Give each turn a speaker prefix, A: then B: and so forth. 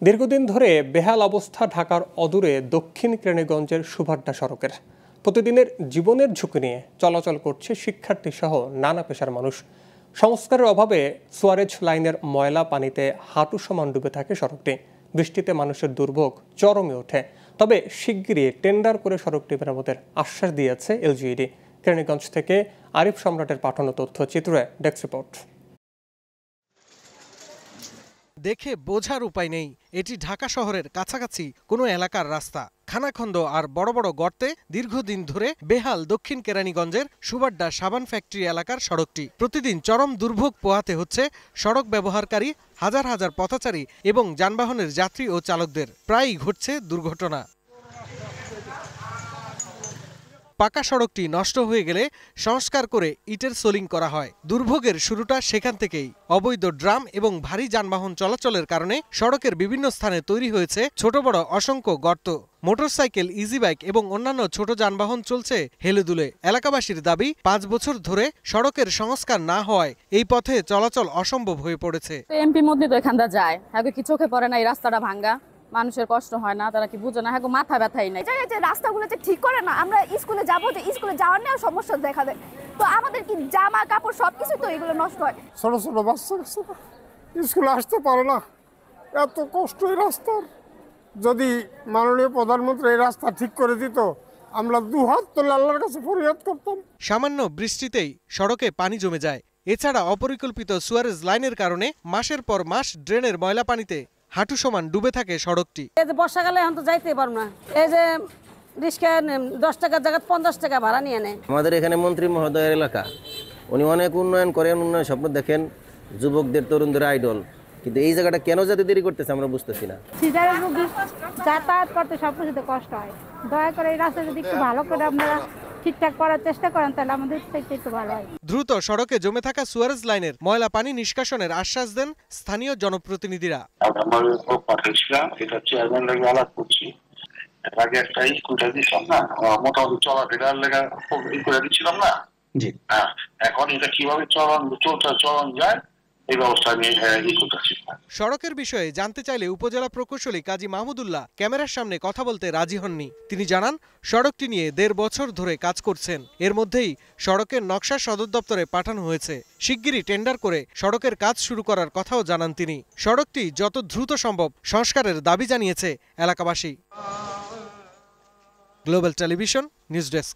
A: দীর্ঘদিন ধরে বেহাল অবস্থা ঢাকার অদূরে দক্ষিণ কেরানীগঞ্জের সুভাড্ডা সড়কের। প্রতিদিনের জীবনের ঝুঁকি নিয়ে চলাচল করছে শিক্ষার্থী সহ নানা পেশার মানুষ। সংস্কারের অভাবে সুয়ারেজ লাইনের ময়লা পানিতে হাঁটু সমান ডুবে থাকে সড়কটি। বৃষ্টিতে মানুষের দুর্ভোগ চরমে ওঠে। তবে শিগগিরই টেন্ডার করে সড়কটি মেরামতের আশ্বাস দিয়েছে এলজিইডি। কেরানীগঞ্জ থেকে আরিফ সম্রাটের পাঠানো তথ্যচিত্রে ডেস্ক রিপোর্ট।
B: দেখে বোঝার উপায় নেই, এটি ঢাকা শহরের কাছাকাছি কোনো এলাকার রাস্তা। খানাখন্দ আর বড় বড় গর্তে দীর্ঘদিন ধরে বেহাল দক্ষিণ কেরানীগঞ্জের সুভাড্ডা সাবান ফ্যাক্টরি এলাকার সড়কটি। প্রতিদিন চরম দুর্ভোগ পোহাতে হচ্ছে সড়ক ব্যবহারকারী হাজার হাজার পথচারী এবং যানবাহনের যাত্রী ও চালকদের। প্রায়ই ঘটছে দুর্ঘটনা। পাকা সড়কটি নষ্ট হয়ে গেলে সংস্কার করে ইটের সোলিং করা হয়। দুর্ভোগের শুরুটা সেখান থেকেই। অবৈধ ড্রাম এবং ভারী যানবাহন চলাচলের কারণে সড়কের বিভিন্ন স্থানে তৈরি হয়েছে ছোট বড় অসংখ্য গর্ত। মোটরসাইকেল, ইজি বাইক এবং অন্যান্য ছোট যানবাহন চলছে হেলেদুলে। এলাকাবাসীর দাবি, 5 বছর ধরে সড়কের সংস্কার না হওয়ায় এই পথে চলাচল অসম্ভব হয়ে পড়েছে।
C: এমপি মধ্যে তো এখানটা যায়, হ্যাঁ কি চোখে পড়ে না এই রাস্তাটা ভাঙ্গা, মানুষের কষ্ট হয় না, তারা কি বুঝে না, হ্যাঁ মাথা ব্যথাই নাই।
D: যে রাস্তাগুলো যে ঠিক করে না, আমরা স্কুলে যাবো, যে স্কুলে যাওয়ার নিয়েও সমস্যা দেখা দেয়, তো আমাদের কি জামা কাপড় সবকিছু তো এগুলো নষ্ট হয়।
E: ছোট ছোট বাচ্চা স্কুলে আসতে পারে না, এত কষ্ট এই রাস্তার। যদি মাননীয় প্রধানমন্ত্রী এই রাস্তা ঠিক করে দিত, আমরা দুহাত তুলে আল্লাহর কাছে ফরিয়াদ করতাম।
B: সামান্য বৃষ্টিতেই সড়কে পানি জমে যায়। এছাড়া অপরিকল্পিত সুয়ারেজ লাইনের কারণে মাসের পর মাস ড্রেনের ময়লা পানিতে হাঁটু সমান ডুবে থাকে সড়কটি।
F: এই যে বর্ষাকালে এখন তো যাইতে পারবো না, এই যে রিক্সা 10 টাকার জায়গায় 50 টাকা ভাড়া নিয়ে নেয়।
G: আমাদের এখানে মন্ত্রী মহোদয়ের এলাকা, উনি অনেক উন্নয়ন করেন, উন্নয়ন স্বপ্ন দেখেন, যুবকদের তরুণদের আইডল, কিন্তু এই জায়গাটা কেন যাতে দেরি করতেছে আমরা বুঝতেছি না।
H: সিজারের রোগী যাতায়াত করতে সবকিছুতে কষ্ট হয়। দয়া করে এই রাস্তা যদি একটু ভালো করে আপনারা ঠিকঠাক করার চেষ্টা করেন তাহলে আমাদের একটু ভালো হয়।
B: দ্রুত সড়কে জমে থাকা সুয়ারেজ লাইনের ময়লা পানি নিষ্কাশনের আশ্বাস দেন স্থানীয় জনপ্রতিনিধিরা।
I: আগে একটা স্কুটার দিচ্ছিলাম না, মোটামুটি চলাফেরার লেখা করে দিচ্ছিলাম না, এখন এটা কিভাবে চলন যায় এই ব্যবস্থা নিয়ে করতেছি।
B: সড়কের বিষয়ে জানতে চাইলে উপজেলা প্রকৌশলী কাজী মাহমুদুল্লাহ ক্যামেরার সামনে কথা বলতে রাজি হননি। তিনি জানান, সড়কটি নিয়ে 1.5 বছর ধরে কাজ করছেন। এর মধ্যেই সড়কের নকশা সদর দপ্তরে পাঠানো হয়েছে। শিগগিরই টেন্ডার করে সড়কের কাজ শুরু করার কথাও জানান তিনি। সড়কটি যত দ্রুত সম্ভব সংস্কারের দাবি জানিয়েছে এলাকাবাসী। Global television news desk.